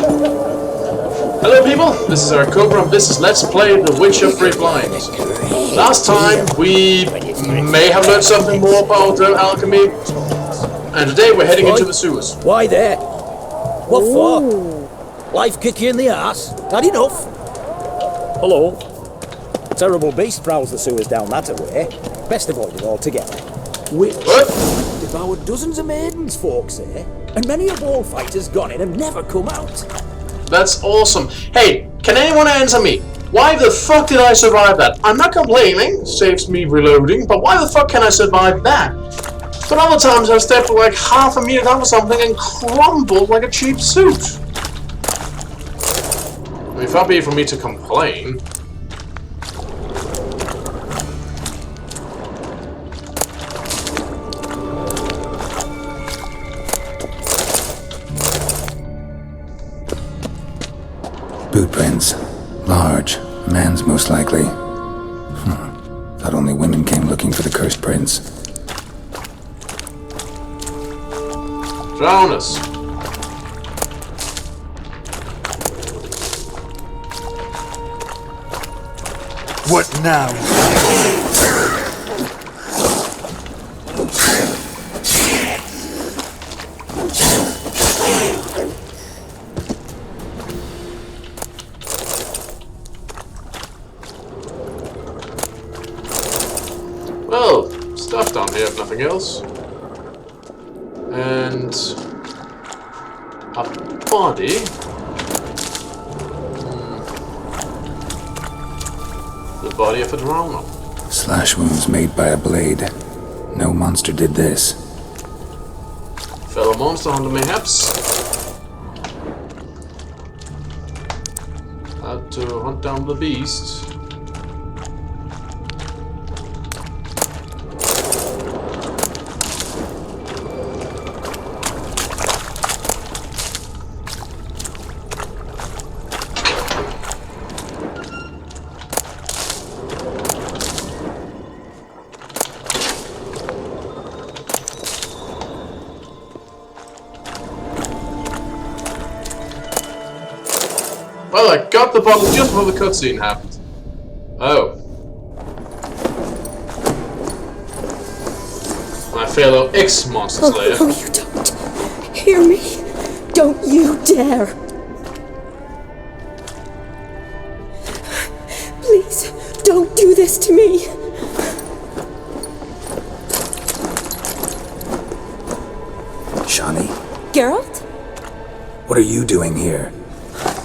Hello people, this is our Cobra and this is Let's Play The Witcher Free Blind. Last time we may have learned something more about alchemy, and today we're heading into the sewers. Why there? What for? Life kick you in the ass? Had enough? Hello? Terrible beast prowls the sewers down that way. Best avoid it altogether. Witch devoured dozens of maidens, folks say, and many a war fighter's gone in and never come out. That's awesome. Hey, can anyone answer me? Why the fuck did I survive that? I'm not complaining, saves me reloading, but why the fuck can I survive that? But other times I stepped like half a meter down or something and crumbled like a cheap suit. I mean, far be it for me to complain. Boot prints. Large. Man's most likely. Thought only women came looking for the cursed prince. Drown us. What now? Well, stuff down here if nothing else. And a body. The body of a drowner. Slash wounds made by a blade. No monster did this. Fellow monster hunter mayhaps. Had to hunt down the beast. Well, I got the bottle just before the cutscene happened. Oh. My fellow ex-monster slayer. Oh, you don't hear me. Don't you dare. Please, don't do this to me. Shani? Geralt? What are you doing here?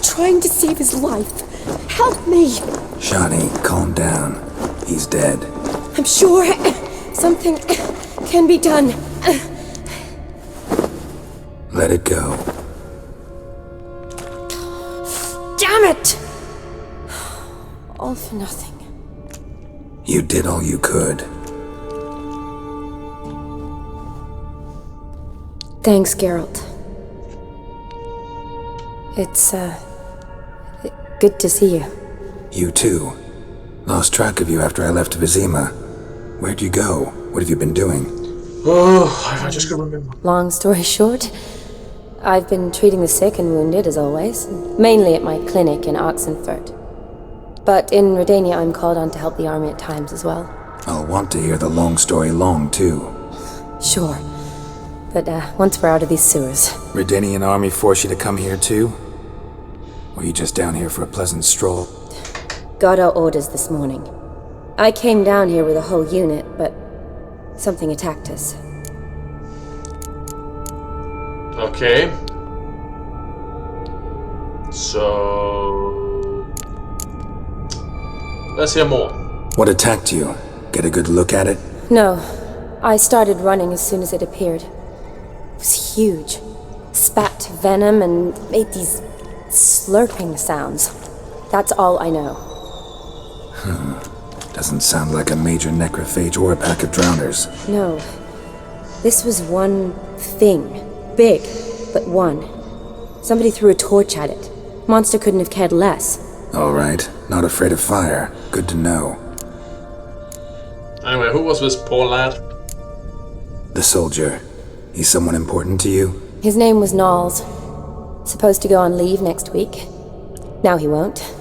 Trying to save his life. Help me. Shani, calm down. He's dead. I'm sure something can be done. Let it go. Damn it! All for nothing. You did all you could. Thanks, Geralt. It's, good to see you. You too. Lost track of you after I left Vizima. Where'd you go? What have you been doing? Oh, if I just could remember. Long story short, I've been treating the sick and wounded, as always, mainly at my clinic in Oxenfurt. But in Redania, I'm called on to help the army at times as well. I'll want to hear the long story long, too. Sure. But, once we're out of these sewers... Redanian army force you to come here, too? Or you just down here for a pleasant stroll? Got our orders this morning. I came down here with a whole unit, but something attacked us. Okay. So... let's hear more. What attacked you? Get a good look at it? No. I started running as soon as it appeared. It was huge. Spat venom and made these slurping sounds. That's all I know. Doesn't sound like a major necrophage or a pack of drowners. No. This was one thing. Big, but one. Somebody threw a torch at it. Monster couldn't have cared less. All right. Not afraid of fire. Good to know. Anyway, who was this poor lad? The soldier. He's someone important to you? His name was Knowles. Supposed to go on leave next week. Now he won't.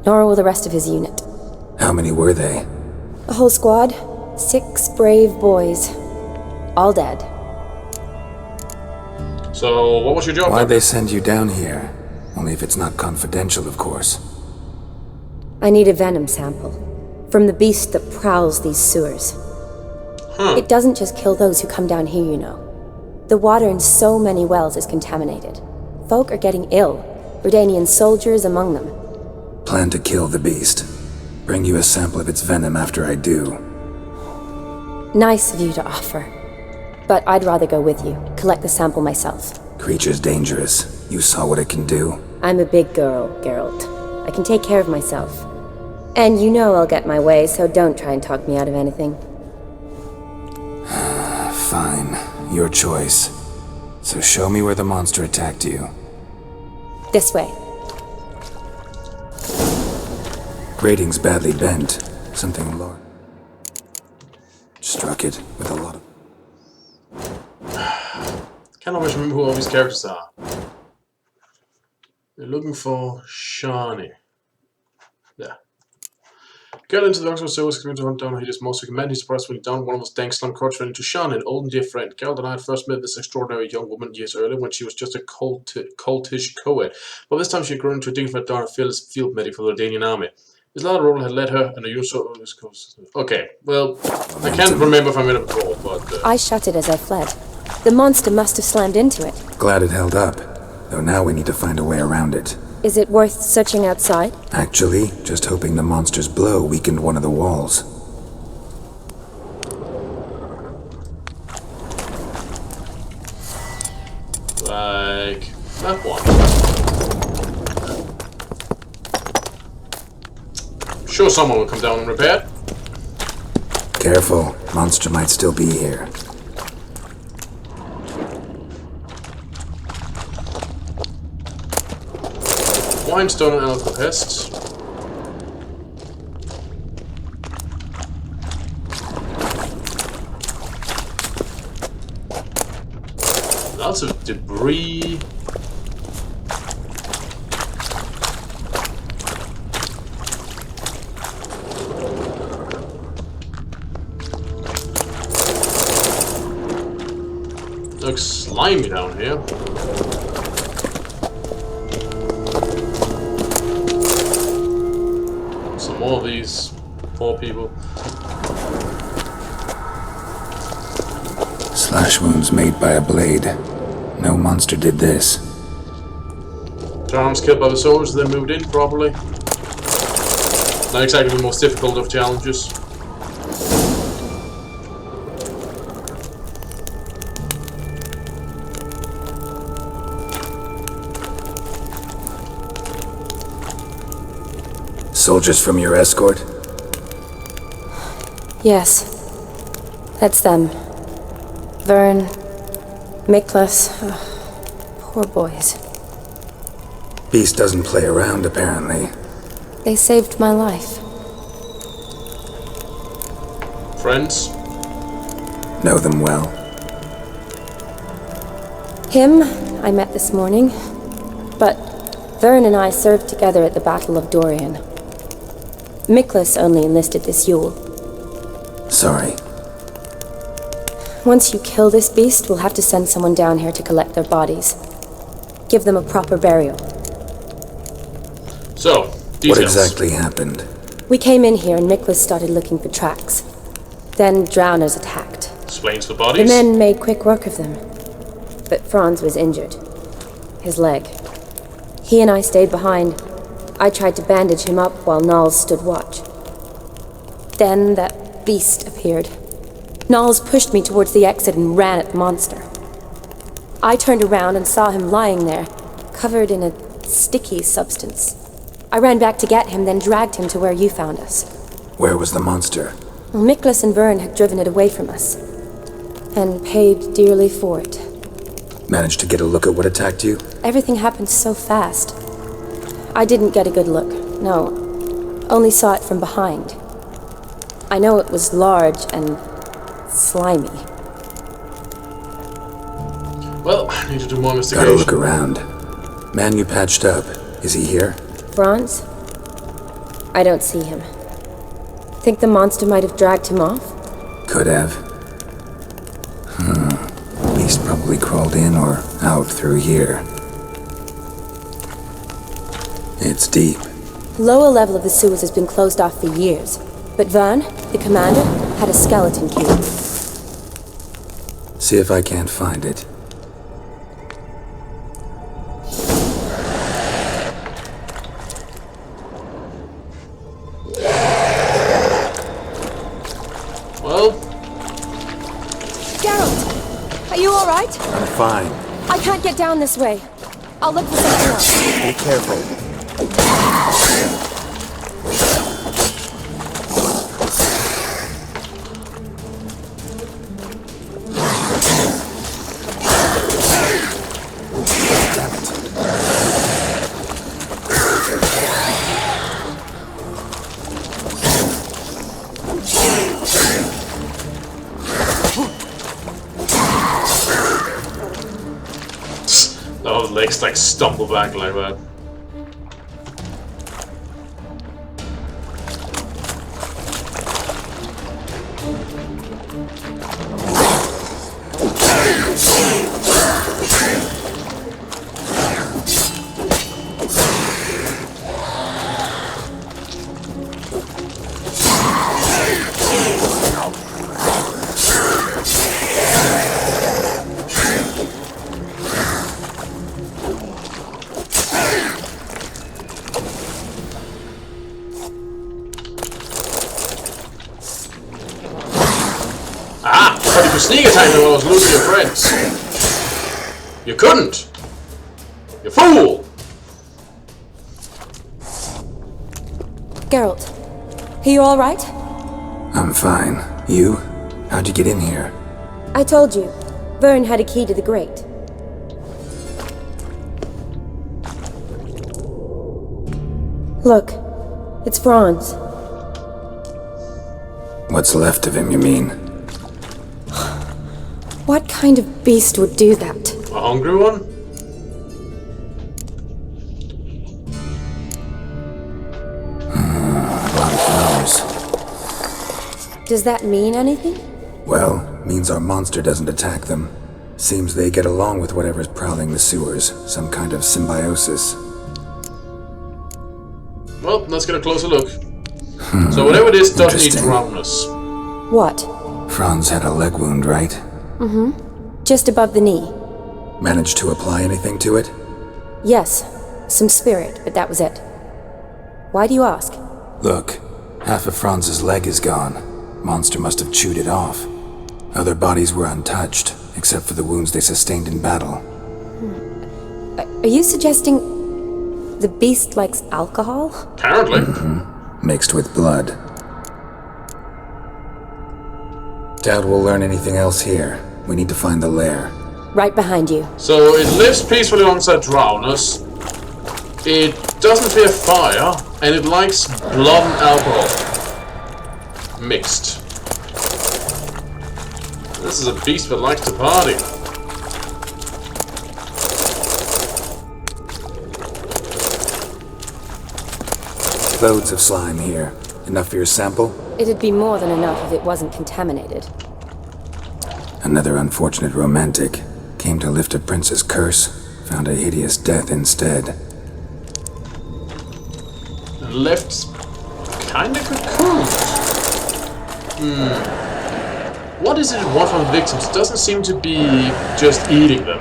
Nor will the rest of his unit. How many were they? A whole squad. 6 brave boys. All dead. So, what was your job? Why'd they send you down here? Only if it's not confidential, of course. I need a venom sample. From the beast that prowls these sewers. It doesn't just kill those who come down here, you know. The water in so many wells is contaminated. Folk are getting ill. Redanian soldiers among them. Plan to kill the beast. Bring you a sample of its venom after I do. Nice of you to offer. But I'd rather go with you, collect the sample myself. Creature's dangerous. You saw what it can do. I'm a big girl, Geralt. I can take care of myself. And you know I'll get my way, so don't try and talk me out of anything. Fine. Your choice. So show me where the monster attacked you. This way. Grating's badly bent. Something large. Struck it with a lot of... Can't always remember who all these characters are. They're looking for Shani. Yeah. Get into the Oxford service coming to hunt down Hades' most recommend. He's surprised when he down one of his dank slum courts ran into Shani, an old and dear friend. Geralt and I had first met this extraordinary young woman years earlier when she was just a cultish co-ed. But this time she had grown into a dignified darn fearless field medic for the Redanian army. His latter role had led her and a usual... Okay, well, I can't remember if I made it before, but... I shut it as I fled. The monster must have slammed into it. Glad it held up. Though now we need to find a way around it. Is it worth searching outside? Actually, just hoping the monster's blow weakened one of the walls. Like... that one. Sure someone will come down and repair it. Careful, monster might still be here. Whinstone and alcoholists. Lots of debris. Looks slimy down here. Some more of these poor people. Slash wounds made by a blade. No monster did this. Charms killed by the soldiers, then moved in properly. Not exactly the most difficult of challenges. Soldiers from your escort? Yes. That's them. Vern, Miklas. Poor boys. Beast doesn't play around, apparently. They saved my life. Friends? Know them well. Him, I met this morning. But Vern and I served together at the Battle of Dorian. Miklas only enlisted this Yule. Sorry. Once you kill this beast, we'll have to send someone down here to collect their bodies. Give them a proper burial. So, details. What exactly happened? We came in here and Miklas started looking for tracks. Then drowners attacked. Explains the The bodies. men made quick work of them. But Franz was injured. His leg. He and I stayed behind. I tried to bandage him up while Nals stood watch. Then that beast appeared. Nals pushed me towards the exit and ran at the monster. I turned around and saw him lying there, covered in a sticky substance. I ran back to get him, then dragged him to where you found us. Where was the monster? Well, Miklas and Vern had driven it away from us. And paid dearly for it. Managed to get a look at what attacked you? Everything happened so fast. I didn't get a good look, no. Only saw it from behind. I know it was large and slimy. Well, I need to do more Gotta investigation. look around. Man you patched up, is he here? Franz? I don't see him. Think the monster might have dragged him off? Could have. Beast probably crawled in or out through here. It's deep. Lower level of the sewers has been closed off for years, but Vern, the commander, had a skeleton cube. See if I can't find it. Well, Geralt! Are you alright? I'm fine. I can't get down this way. I'll look for something else. Be careful. those legs like stumble back like that. Ah! But you could sneak attack me while I was losing your friends. You couldn't! You fool! Geralt, are you alright? I'm fine. You? How'd you get in here? I told you, Vern had a key to the grate. Look, it's Franz. What's left of him, you mean? What kind of beast would do that? A hungry one? A lot of flowers. Does that mean anything? Well, means our monster doesn't attack them. Seems they get along with whatever's prowling the sewers. Some kind of symbiosis. Well, let's get a closer look. So whatever it is doesn't need to Interesting. drown us. What? Franz had a leg wound, right? Just above the knee. Managed to apply anything to it? Yes, some spirit, but that was it. Why do you ask? Look, half of Franz's leg is gone. Monster must have chewed it off. Other bodies were untouched, except for the wounds they sustained in battle. Are you suggesting the beast likes alcohol? Apparently. Mixed with blood. Doubt we'll learn anything else here. We need to find the lair. Right behind you. So it lives peacefully alongside drowners. It doesn't fear fire, and it likes blood and alcohol. Mixed. This is a beast that likes to party. Loads of slime here. Enough for your sample? It'd be more than enough if it wasn't contaminated. Another unfortunate romantic. Came to lift a prince's curse. Found a hideous death instead. And left kinda cocooned. What is it it wants from the victims? It doesn't seem to be just eating them.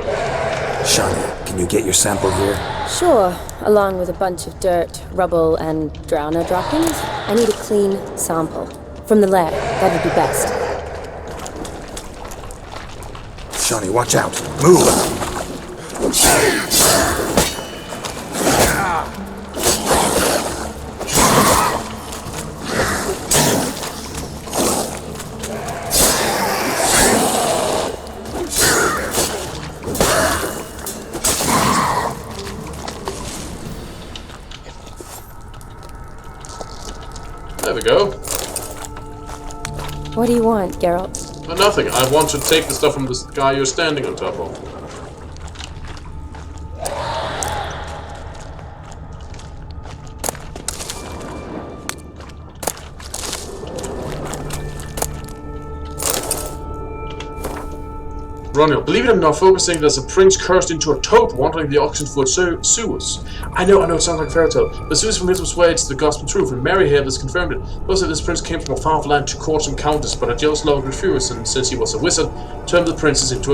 Shawnee, can you get your sample here? Sure, along with a bunch of dirt, rubble, and drowner droppings. I need a clean sample. From the lab, that would be best. Shawnee, watch out! Move! There we go. What do you want, Geralt? Nothing. I want to take the stuff from this guy you're standing on top of. Ronald, believe it or not, focusing there's a prince cursed into a toad wandering the Oxenford sewers. I know, it sounds like a fairy tale, but Zeus from Little Sway, it's the gospel truth, and Mary here has confirmed it. Those that this prince came from a far off land to court some countess, but a jealous lord refused, and since he was a wizard, turned the prince into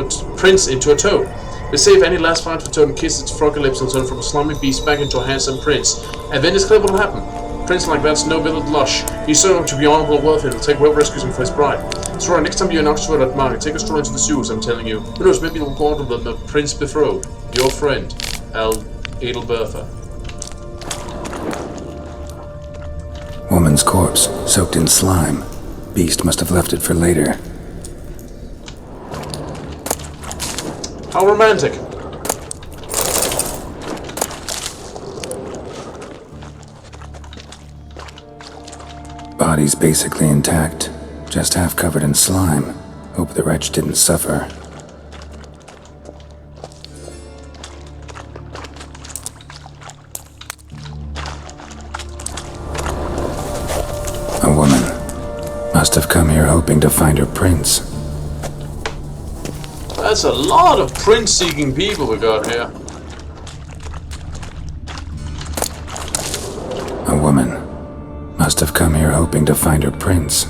a toad. They say if any last fight for toad and kisses its froggy lips, will turn from a slimy beast back into a handsome prince. And then this clear what will happen. A prince like that's no bit of lush. He's certain to be honorable and worthy, and will take whoever rescues him for his bride. So next time you're in Oxford at Market, take a stroll into the sewers, I'm telling you. Who knows, maybe you'll go on to the prince betrothed. Your friend, Edelbertha. Woman's corpse, soaked in slime. Beast must have left it for later. How romantic. Body's basically intact, just half covered in slime. Hope the wretch didn't suffer. A woman. Must have come here hoping to find her prince. That's a lot of prince-seeking people we got here. A woman. Must have come here hoping to find her prince.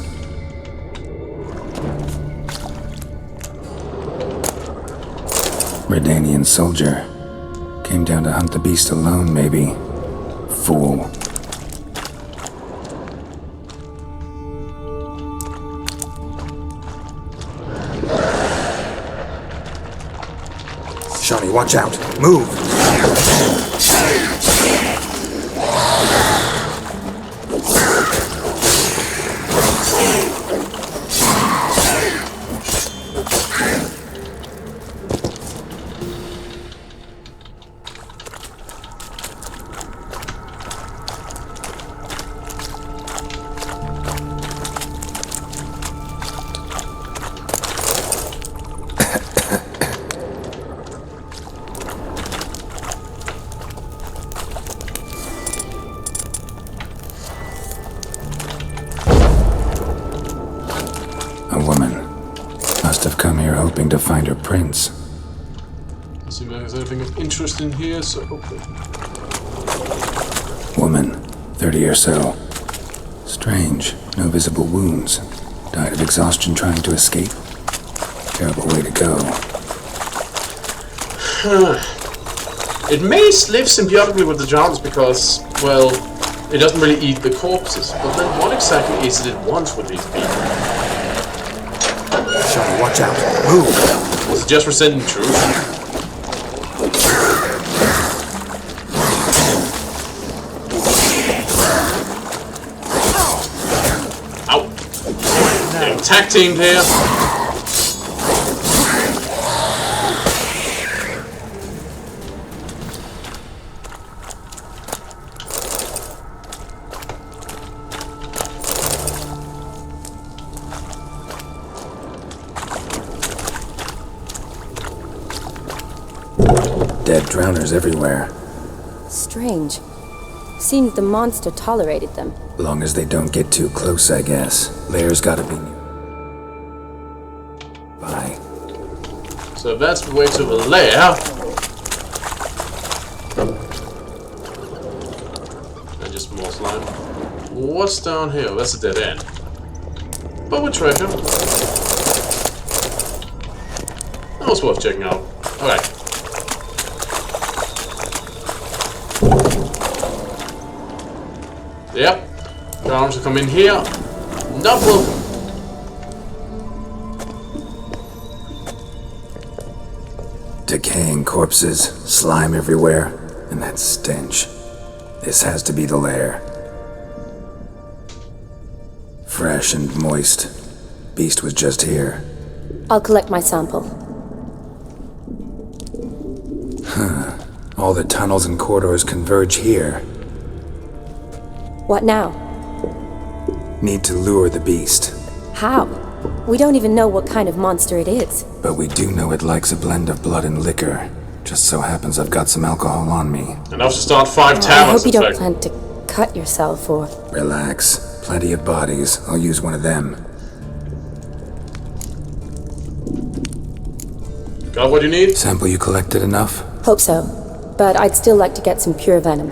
Redanian soldier. Came down to hunt the beast alone, maybe. Fool. Shawnee, watch out! Move! To find her prince. Doesn't seem like there's anything of interest in here, so okay. Woman, 30 or so. Strange, no visible wounds. Died of exhaustion trying to escape. Terrible way to go. It may live symbiotically with the Geralts because, well, it doesn't really eat the corpses. But then what exactly is it wants with these people? Shawnee, watch out! Move! Was it just rescinding truth? Ow! Getting tag teamed here. Dead drowners everywhere. Strange. Seemed the monster tolerated them. Long as they don't get too close, I guess. Lair's gotta be new. Bye. So that's the way to the lair. And just more slime. What's down here? That's a dead end. But with treasure. That was worth checking out. Alright. Yep. The arms will come in here. Not welcome. Decaying corpses, slime everywhere, and that stench. This has to be the lair. Fresh and moist. Beast was just here. I'll collect my sample. All the tunnels and corridors converge here. What now? Need to lure the beast. How? We don't even know what kind of monster it is. But we do know it likes a blend of blood and liquor. Just so happens I've got some alcohol on me. Enough to start 5 I taverns. hope you don't plan to cut yourself or... Relax. Plenty of bodies. I'll use one of them. Got what you need? Sample you collected enough? Hope so. But I'd still like to get some pure venom.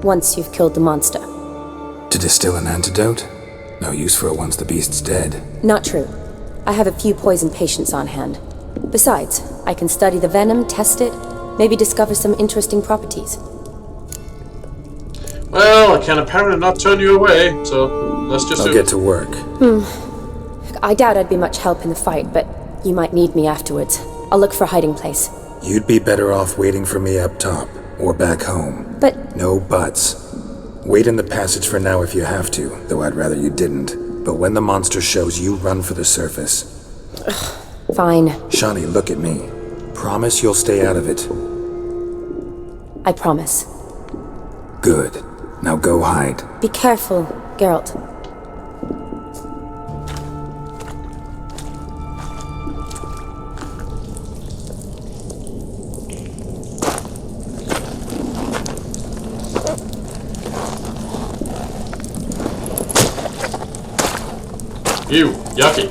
Once you've killed the monster. To distill an antidote? No use for it once the beast's dead. Not true. I have a few poison patients on hand. Besides, I can study the venom, test it, maybe discover some interesting properties. Well, I can apparently not turn you away, so let's just I'll get to work. I doubt I'd be much help in the fight, but you might need me afterwards. I'll look for a hiding place. You'd be better off waiting for me up top, or back home. But No buts. Wait in the passage for now if you have to, though I'd rather you didn't. But when the monster shows, you run for the surface. fine. Shani, look at me. Promise you'll stay out of it. I promise. Good. Now go hide. Be careful, Geralt. You, yucky.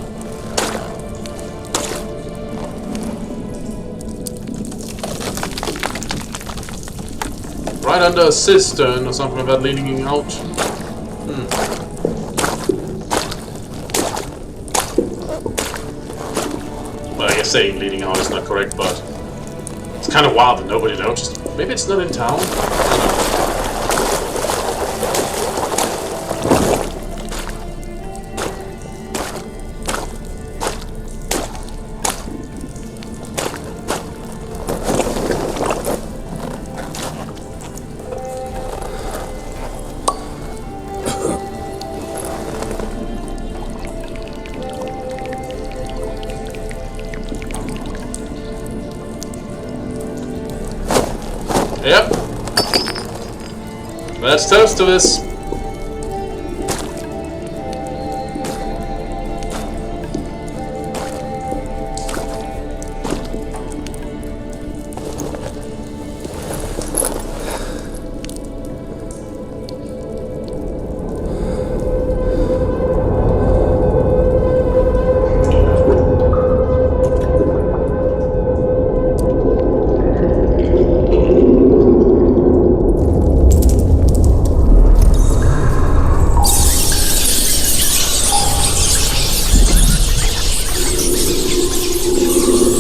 Right under a cistern or something like that leaning out. Well, I guess saying leaning out is not correct, but it's kind of wild that nobody noticed. Maybe it's not in town? I don't know. Yep. Let's toast to this.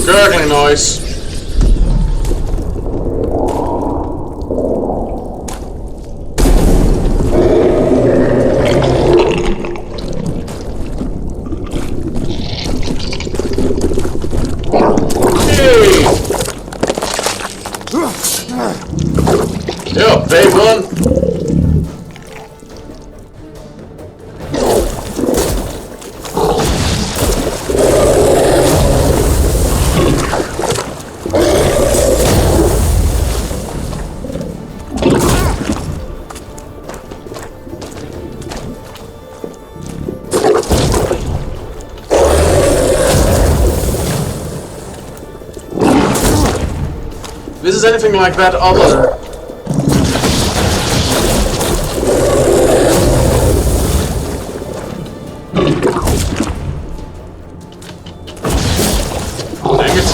Gurgling noise. Hey! Yo, big one. This is anything like that other. Dang it.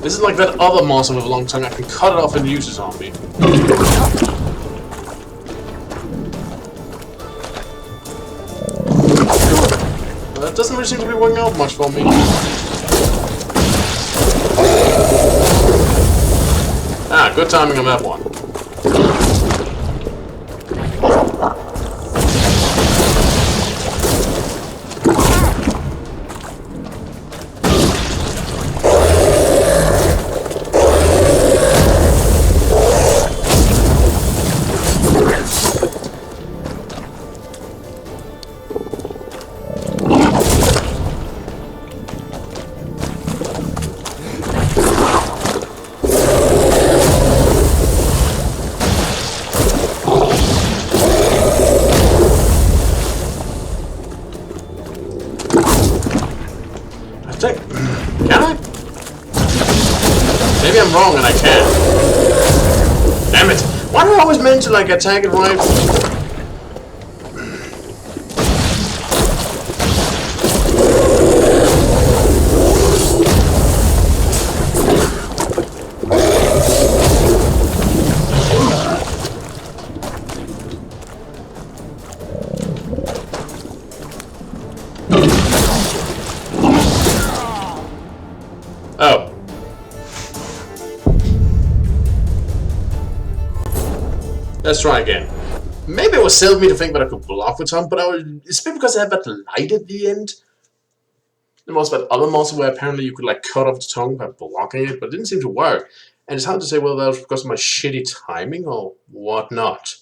This is like that other monster with a long tongue. I can cut it off and use it on me. That doesn't really seem to be working out much for me. Ah, good timing on that one. Attack. Can I? Maybe I'm wrong and I can. Damn it! Why do I always meant to like attack it right? Oh. Let's try again. Maybe it was silly of me to think that I could block with some, but it's maybe because I had that light at the end. There was that other monster where apparently you could like cut off the tongue by blocking it, but it didn't seem to work. And it's hard to say whether that was because of my shitty timing or whatnot.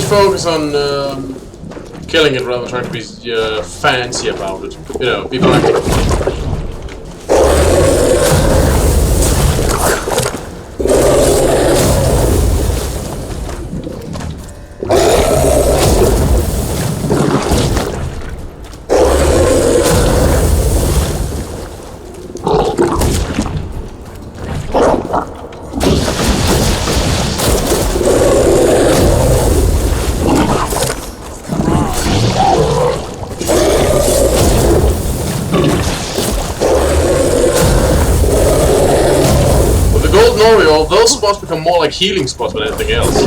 Focus on killing it rather than trying to be fancy about it. You know, be practical. Those spots become more like healing spots than anything else.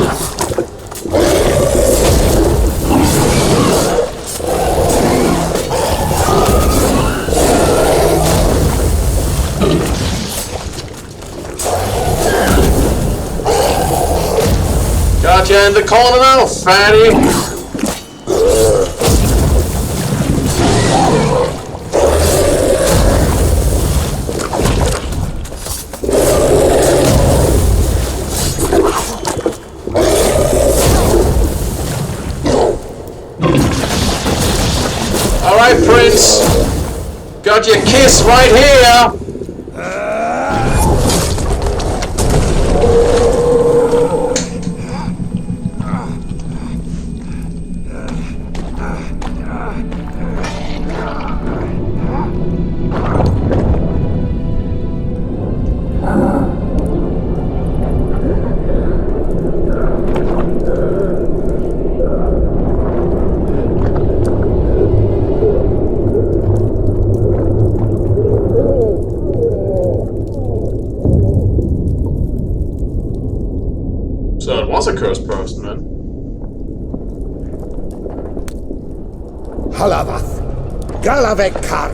Got you in the corner now, fatty! Alright, Prince. Got your kiss right here. So it was a cursed person then. Halavath, Galavek Kar.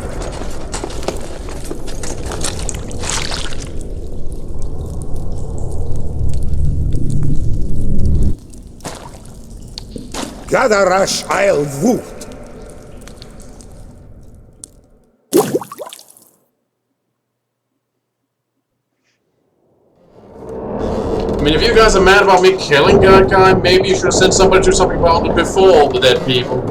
Gadarash I'll Woot. I mean, if you guys are mad about me killing that guy, maybe you should have sent somebody to do something about it before all the dead people.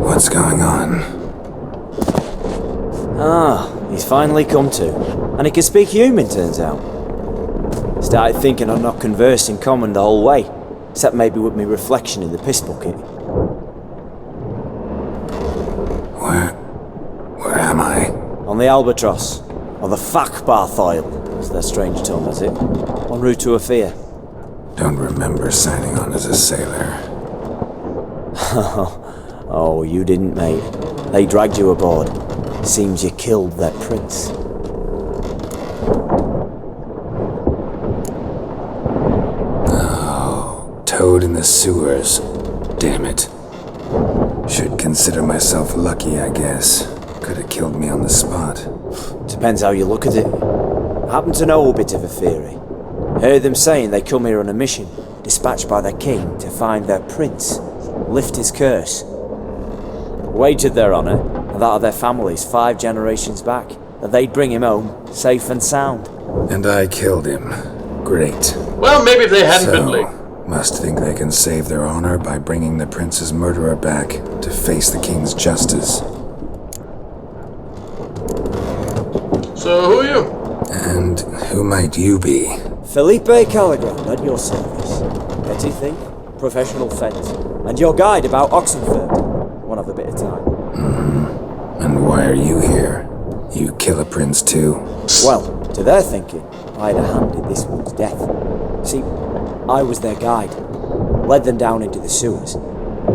What's going on? Ah, he's finally come to. And he can speak human, turns out. Started thinking I'd not conversed in common the whole way, except maybe with me reflection in the piss bucket. Where am I? On the Albatross, or the Fakbarth Isle, their strange tongue, has it? En route to Ophir. Don't remember signing on as a sailor. Oh, you didn't, mate. They dragged you aboard. Seems you killed their prince. Oh, toad in the sewers. Damn it. Should consider myself lucky, I guess. Could have killed me on the spot. Depends how you look at it. I happen to know a bit of a theory. Heard them saying they come here on a mission, dispatched by their king to find their prince, lift his curse. Wagered their honour, and that of their families 5 generations back, that they'd bring him home, safe and sound. And I killed him. Great. Well, maybe if they hadn't been late. Must think they can save their honor by bringing the prince's murderer back to face the king's justice. So, who are you? And who might you be? Felipe Caligrand, at your service. Petty thief, professional fence, and your guide about Oxenford. One of a bit of time. And why are you here? You kill a prince too? Well, to their thinking, I had a hand in this one's death. See, I was their guide, led them down into the sewers,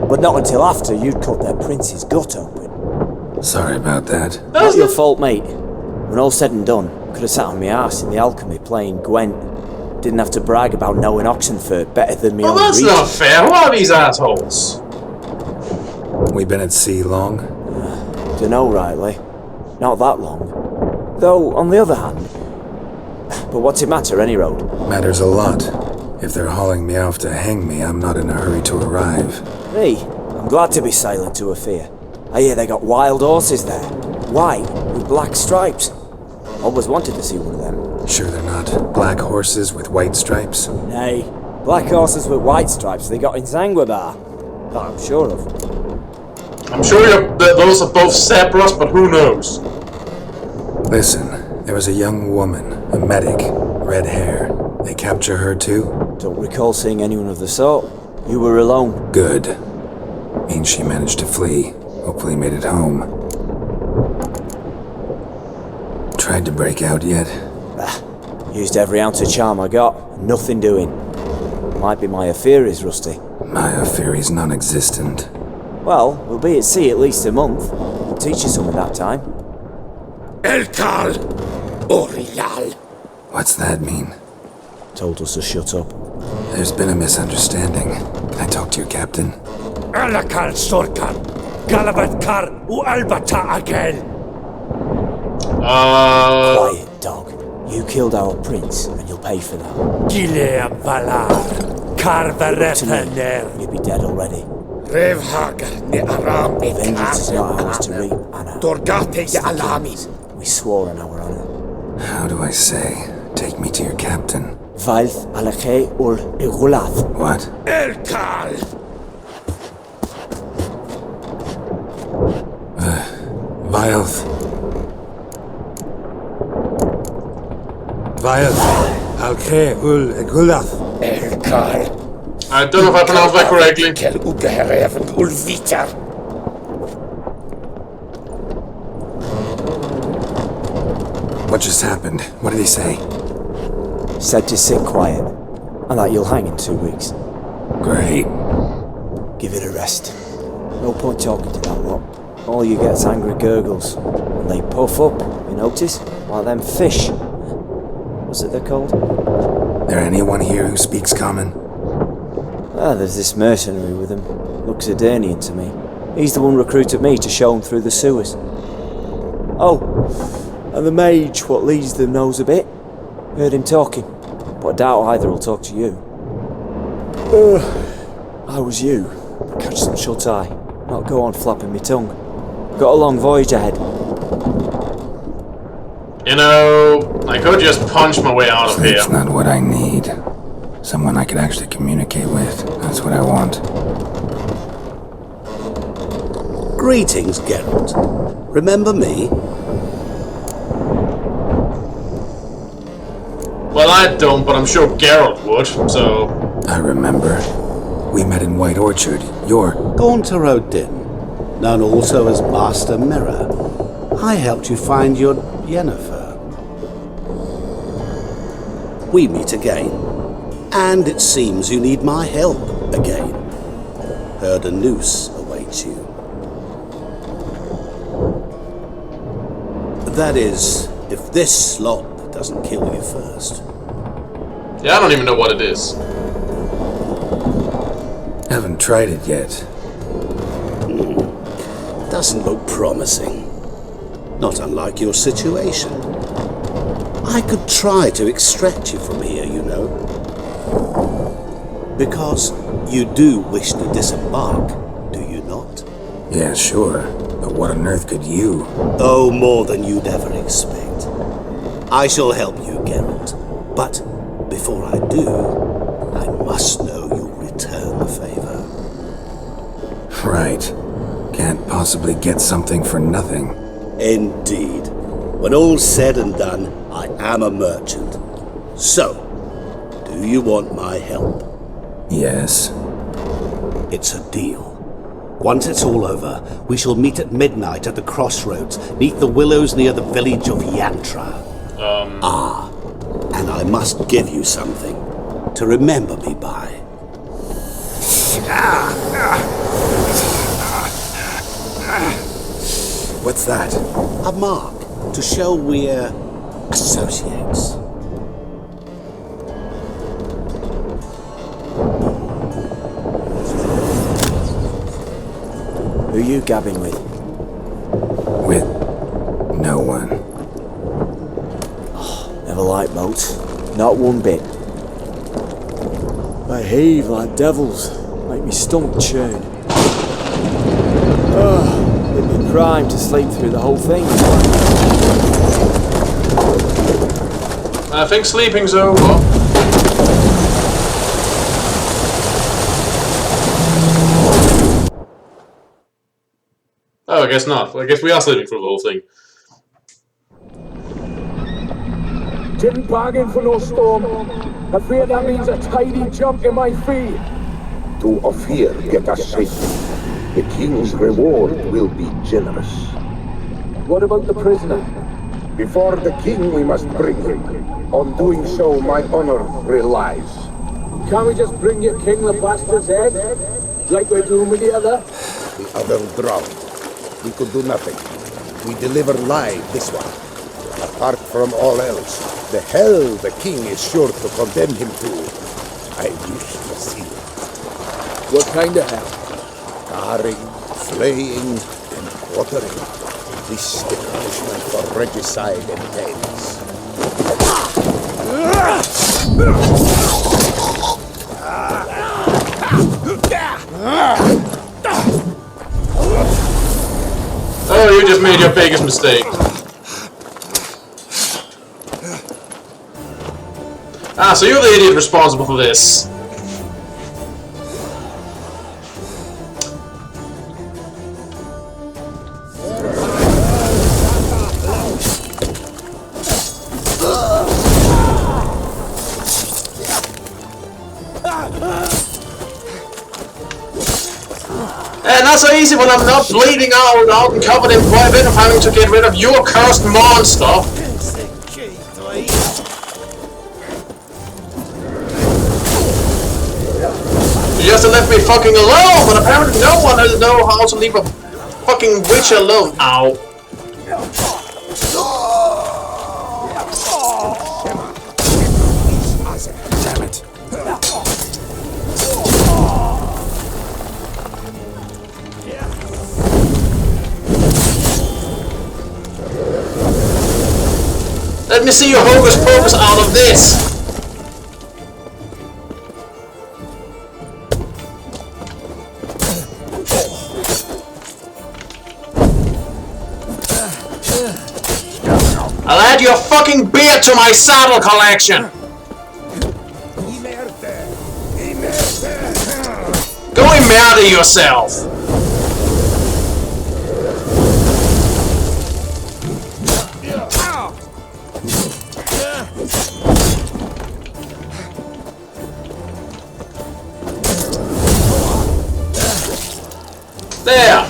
but not until after you'd cut their prince's gut open. Sorry about that. Not your fault, mate. When all said and done, could have sat on my arse in the alchemy playing Gwent. Didn't have to brag about knowing Oxenford better than me. Well, that's not fair. Who are these assholes? We been at sea long? Dunno rightly. Not that long. Though, on the other hand... But what's it matter, any road? Matters a lot. If they're hauling me off to hang me, I'm not in a hurry to arrive. Me? I'm glad to be sailing to Ophir. I hear they got wild horses there. White, with black stripes. Always wanted to see one of them. Sure they're not black horses with white stripes? Nay, black horses with white stripes they got in Zanguebar. That I'm sure of. I'm sure those are both Cerberus, but who knows? Listen, there was a young woman, a medic, red hair. They capture her too? Don't recall seeing anyone of the sort. You were alone. Good. Means she managed to flee. Hopefully made it home. Tried to break out yet? Used every ounce of charm I got. Nothing doing. Might be my affair is rusty. My affair is non-existent. Well, we'll be at sea at least a month. I'll teach you some of that time. Elkal! Orial! What's that mean? Told us to shut up. There's been a misunderstanding. Can I talk to your captain? Alakal Sorkan! Galabat Kar u Albata Agel! Quiet, dog. You killed our prince, and you'll pay for that. Gileam Valar! Karvarepaner! You'd be dead already. Revhagar ne Aram e Vengeance is not ours to reap, Anna. Dorgate ye Alamis! We swore on our honor. How do I say? Take me to your captain. Valth alakhe ul igulath. What? Elkal! Vilth. Vilth. Alkhe ul egulath. Elkal! I don't know if I pronounced that correctly. Kel ugehereven ulvitar! What just happened? What did he say? Said to sit quiet, and that you'll hang in 2 weeks. Great. Give it a rest. No point talking to that lot. All you get's angry gurgles. And they puff up, you notice? Like them fish. What's it they're called? There anyone here who speaks common? There's this mercenary with him. Looks Edirnian to me. He's the one recruited me to show him through the sewers. Oh, and the mage what leads them knows a bit. Heard him talking, but I doubt either will talk to you. I was you. Catch some shut eye. Not go on flapping me tongue. Got a long voyage ahead. You know, I could just punch my way out of here. That's not what I need. Someone I could actually communicate with. That's what I want. Greetings, Geralt. Remember me? Well, I don't, but I'm sure Geralt would, so... I remember. We met in White Orchard. You're... Gaunter Odin, known also as Master Mirror. I helped you find your Yennefer. we meet again. And it seems you need my help again. Heard a noose awaits you. That is, if this slop doesn't kill you first. Yeah, I don't even know what it is. Haven't tried it yet. Doesn't look promising. Not unlike your situation. I could try to extract you from here, you know. Because you do wish to disembark, do you not? Yeah, sure. But what on earth could you? Oh, more than you'd ever expect. I shall help you, Geralt. But before I do, I must know you'll return the favor. Right. Can't possibly get something for nothing. Indeed. When all's said and done, I am a merchant. So, do you want my help? Yes. It's a deal. Once it's all over, we shall meet at midnight at the crossroads, neath the willows near the village of Yantra. And I must give you something to remember me by. What's that? A mark to show we're associates. Who you gabbing with? With no one. Never liked boats. Not one bit. They heave like devils. Make me stomach churn. It'd be prime to sleep through the whole thing. I think sleeping's over. Oh, I guess not. I guess we are sleeping through the whole thing. Didn't bargain for no storm. Afraid that means a tidy jump in my fee. To Ophir get us safely. The king's reward will be generous. What about the prisoner? Before the king we must bring him. On doing so my honor relies. Can't we just bring your king the bastard's head? Like we're doing with the other? The other drowned. We could do nothing. We deliver live this one. Apart from all else, the hell the king is sure to condemn him to. I wish to see it. What kind of hell? Carring, flaying, and quartering. This the punishment for regicide entails. Oh, you just made your biggest mistake. Ah, so you're the idiot responsible for this. And not so easy when I'm not bleeding out and covered in blood of having to get rid of your cursed monster. You just left me fucking alone, but apparently no one knows how to leave a fucking witch alone. Ow. Damn it. Let me see your hocus pocus out of this. I'll add your fucking beard to my saddle collection! Go and murder yourself! There!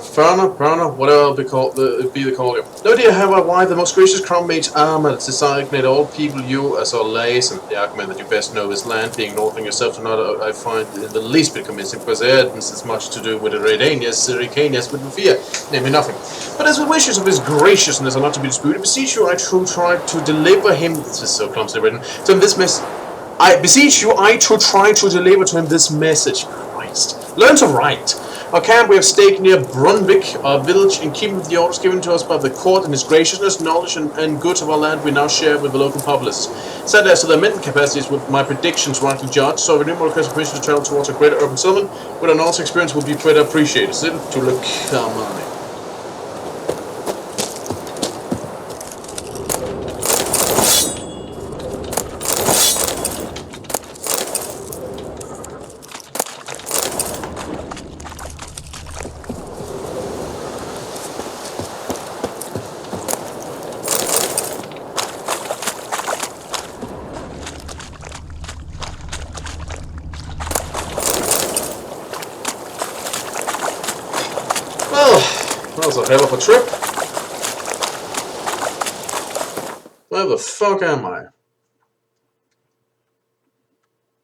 fair enough, whatever be the call you. No idea, however, why the most gracious crown mage armor designate all people you as our lays, and the argument that you best know is land, being northern yourself to not, I find in the least bit convincing, because it has as much to do with the Redanias with the fear, namely nothing. But as the wishes of his graciousness are not to be disputed, beseech you, I try to deliver him, this is so clumsily written, to him this I beseech you, I try to deliver to him this message. Christ. Learn to write. Our camp we have staked near Brunvik, our village, in keeping with the orders given to us by the court, and his graciousness, knowledge, and goods of our land we now share with the local populace. Set as to their mental capacities with my predictions rightly judged, so if any more request permission to travel towards a greater urban settlement, with our knowledge experience will be greatly appreciated. Still, to look money. That was a hell of a trip. Where the fuck am I?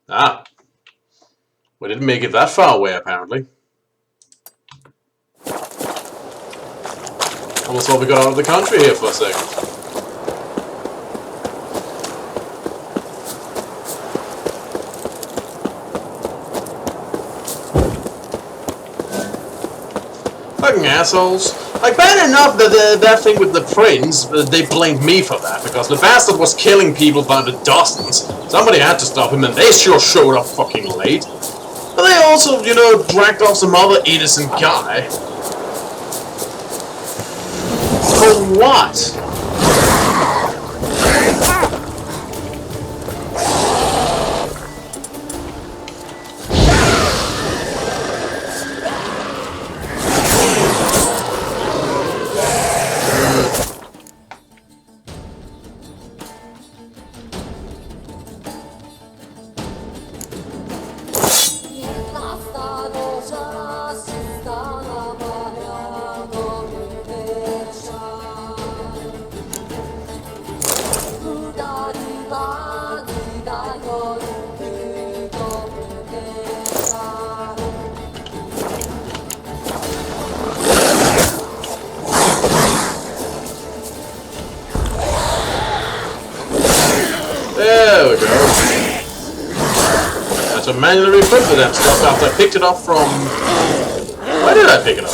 Ah. We didn't make it that far away, apparently. Almost thought we got out of the country here for a second. Fucking assholes. Like, bad enough that that thing with the prince, they blamed me for that, because the bastard was killing people by the dozens. Somebody had to stop him, and they sure showed up fucking late. But they also, you know, dragged off some other innocent guy. For what? There we go. I had to manually equip the damn stuff after I picked it up from... Where did I pick it up?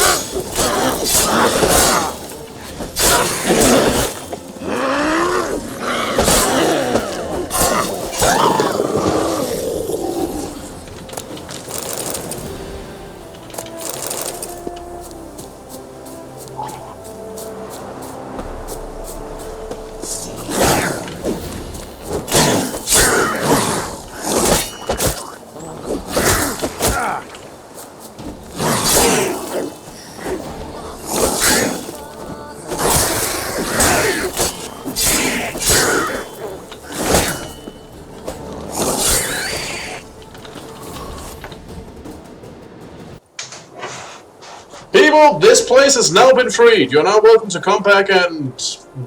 People, this place has now been freed. You're now welcome to come back and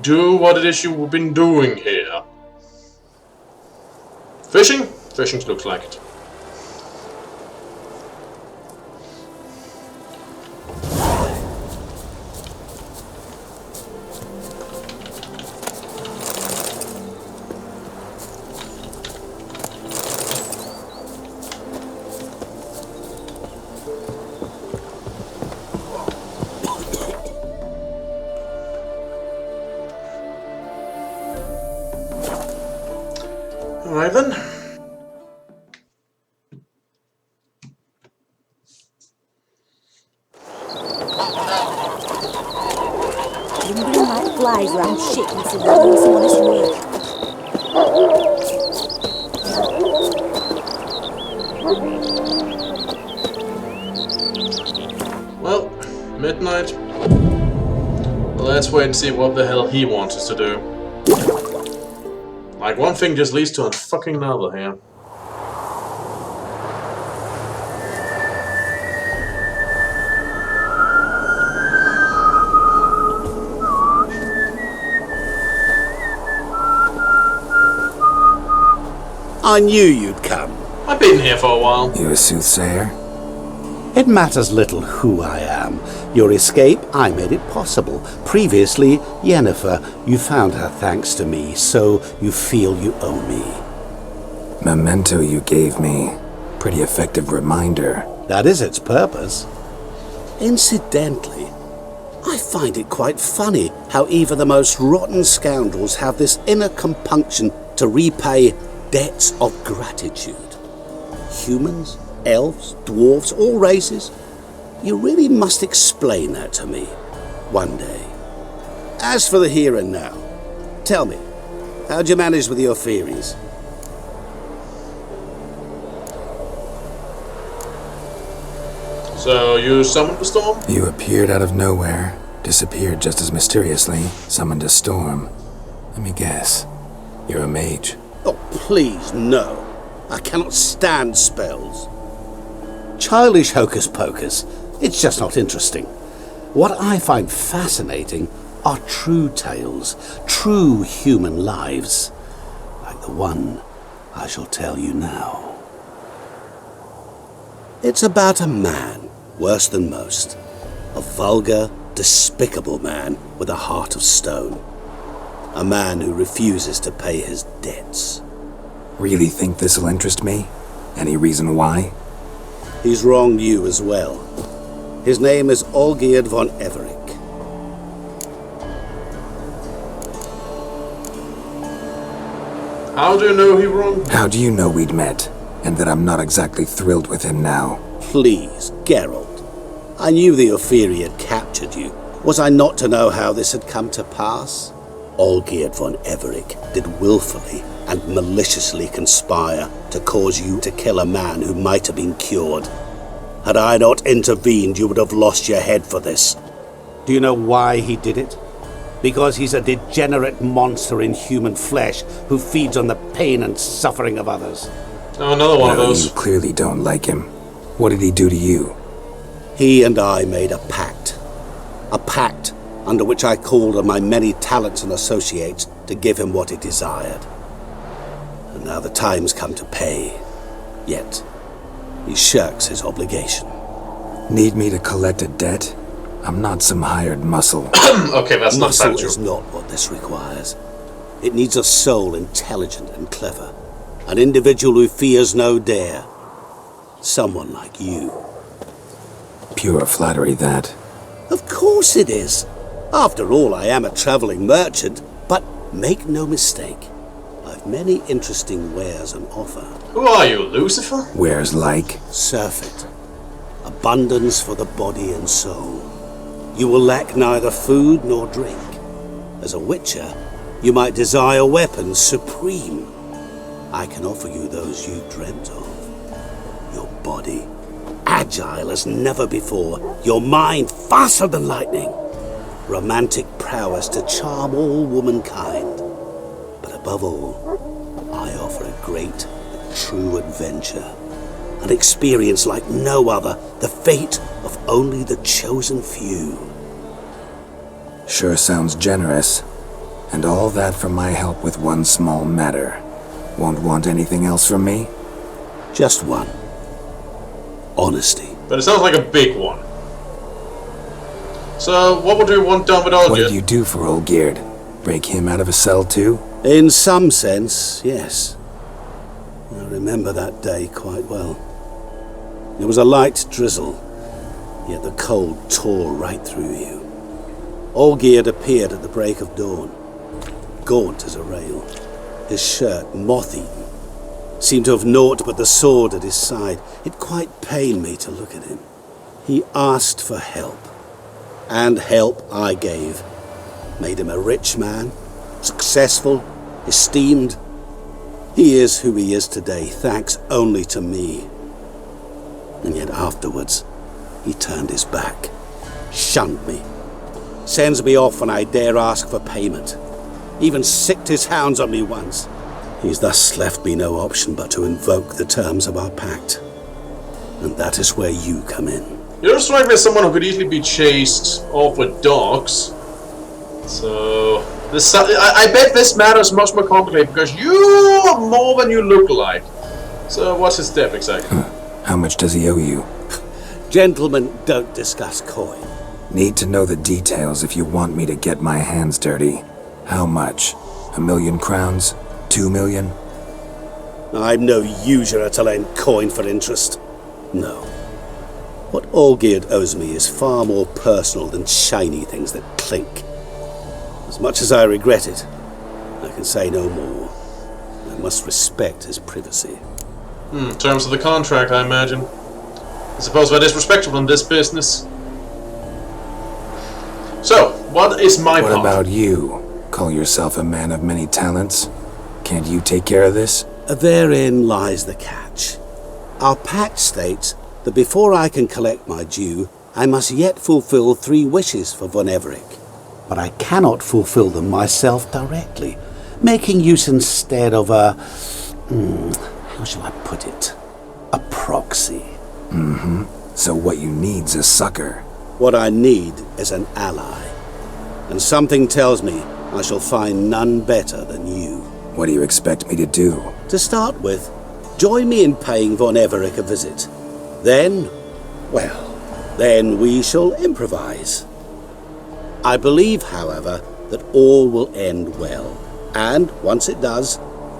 do what it is you've been doing here. Fishing? Fishing looks like it. Alright then. Lumbering like flies around shit until they're doing some honest work. Well, midnight. Well, let's wait and see what the hell he wants us to do. Like, one thing just leads to a fucking another here. I knew you'd come. I've been here for a while. You a soothsayer? It matters little who I am. Your escape, I made it possible. Previously, Yennefer, you found her thanks to me, so you feel you owe me. Memento you gave me. Pretty effective reminder. That is its purpose. Incidentally, I find it quite funny how even the most rotten scoundrels have this inner compunction to repay debts of gratitude. Humans, elves, dwarves, all races. You really must explain that to me one day. As for the here and now, tell me, how'd you manage with your theories? So, you summoned the storm? You appeared out of nowhere, disappeared just as mysteriously, summoned a storm. Let me guess. You're a mage. Oh, please, no. I cannot stand spells. Childish hocus pocus. It's just not interesting. What I find fascinating are true tales, true human lives, like the one I shall tell you now. It's about a man, worse than most. A vulgar, despicable man with a heart of stone. A man who refuses to pay his debts. Really think this'll interest me? Any reason why? He's wronged you as well. His name is Olgierd von Everick. How do you know he wronged? How do you know we'd met, and that I'm not exactly thrilled with him now? Please, Geralt. I knew the Ophiri had captured you. Was I not to know how this had come to pass? Olgierd von Everick did willfully and maliciously conspire to cause you to kill a man who might have been cured. Had I not intervened, you would have lost your head for this. Do you know why he did it? Because he's a degenerate monster in human flesh who feeds on the pain and suffering of others. Oh, another one of those. You clearly don't like him. What did he do to you? He and I made a pact. A pact under which I called on my many talents and associates to give him what he desired. And now the time's come to pay. Yet, he shirks his obligation. Need me to collect a debt? I'm not some hired muscle. Okay, that's not Muscle factual. is not what this requires. It needs a soul intelligent and clever. An individual who fears no dare. Someone like you. Pure flattery, that. Of course it is. After all, I am a traveling merchant. But make no mistake, I've many interesting wares on offer. Who are you, Lucifer? Wares like? Surfeit. Abundance for the body and soul. You will lack neither food nor drink. As a witcher, you might desire weapons supreme. I can offer you those you dreamt of. Your body, agile as never before. Your mind, faster than lightning. Romantic prowess to charm all womankind. But above all, I offer a great, true adventure. An experience like no other, the fate of only the chosen few. Sure sounds generous. And all that for my help with one small matter. Won't want anything else from me? Just one. Honesty. But it sounds like a big one. So, what would we want done with Olgierd? What did you do for Olgierd? Break him out of a cell too? In some sense, yes. I remember that day quite well. It was a light drizzle, yet the cold tore right through you. Olgierd appeared at the break of dawn, gaunt as a rail, his shirt moth-eaten, seemed to have naught but the sword at his side. It quite pained me to look at him. He asked for help, and help I gave. Made him a rich man, successful, esteemed. He is who he is today, thanks only to me. And yet afterwards, he turned his back, shunned me, sends me off when I dare ask for payment, even sicked his hounds on me once. He's thus left me no option but to invoke the terms of our pact. And that is where you come in. You don't strike me as someone who could easily be chased off with dogs. So, I bet this matter is much more complicated because you are more than you look like. So what's his debt exactly? How much does he owe you? Gentlemen don't discuss coin. Need to know the details if you want me to get my hands dirty. How much? 1,000,000 crowns? 2,000,000? I'm no usurer to lend coin for interest. No. What Olgierd owes me is far more personal than shiny things that clink. As much as I regret it, I can say no more. I must respect his privacy. Terms of the contract, I imagine. I suppose we're disrespectful in this business. So, what is my part? What about you? Call yourself a man of many talents? Can't you take care of this? Therein lies the catch. Our pact states that before I can collect my due, I must yet fulfill 3 wishes for Von Everec. But I cannot fulfill them myself directly, making use instead of a... how shall I put it? A proxy. So what you need's a sucker. What I need is an ally. And something tells me I shall find none better than you. What do you expect me to do? To start with, join me in paying Von Everec a visit. Then, well, then we shall improvise. I believe, however, that all will end well. And, once it does,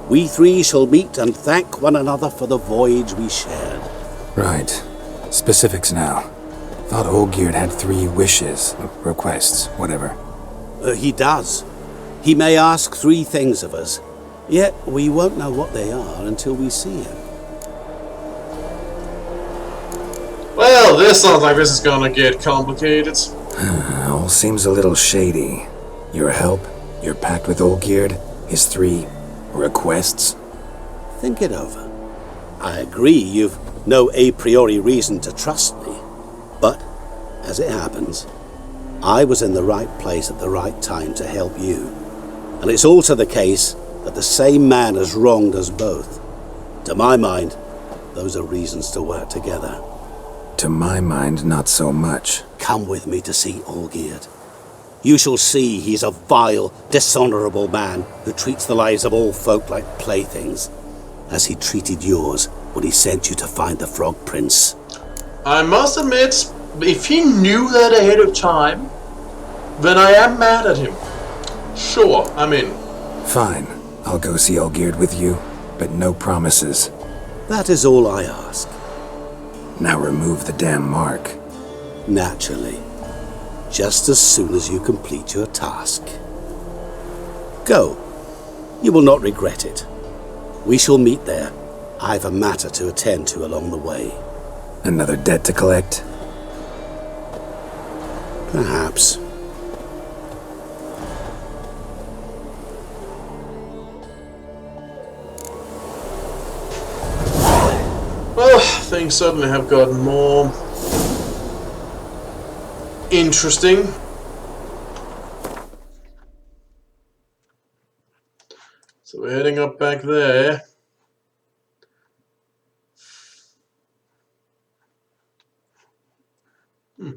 we 3 shall meet and thank one another for the voyage we shared. Right. Specifics now. Thought Olgierd had 3 wishes, requests, whatever. He does. He may ask 3 things of us, yet we won't know what they are until we see him. Well, this sounds like this is gonna get complicated. All seems a little shady. Your help, your pact with Olgierd, his 3 requests. Think it over. I agree you've no a priori reason to trust me. But, as it happens, I was in the right place at the right time to help you. And it's also the case that the same man has wronged us both. To my mind, those are reasons to work together. To my mind, not so much. Come with me to see Olgierd. You shall see he's a vile, dishonourable man who treats the lives of all folk like playthings, as he treated yours when he sent you to find the Frog Prince. I must admit, if he knew that ahead of time, then I am mad at him. Sure, I'm in. Fine. I'll go see Olgierd with you, but no promises. That is all I ask. Now remove the damn mark. Naturally. Just as soon as you complete your task. Go. You will not regret it. We shall meet there. I've a matter to attend to along the way. Another debt to collect? Perhaps. Well, things suddenly have gotten more interesting. So we're heading up back there.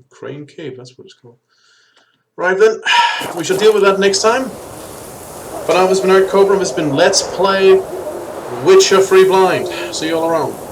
Crane Cave, that's what it's called. Right then, we shall deal with that next time. For now, this has been Eric Cobra, and this has been Let's Play Witcher 3 Blind. See you all around.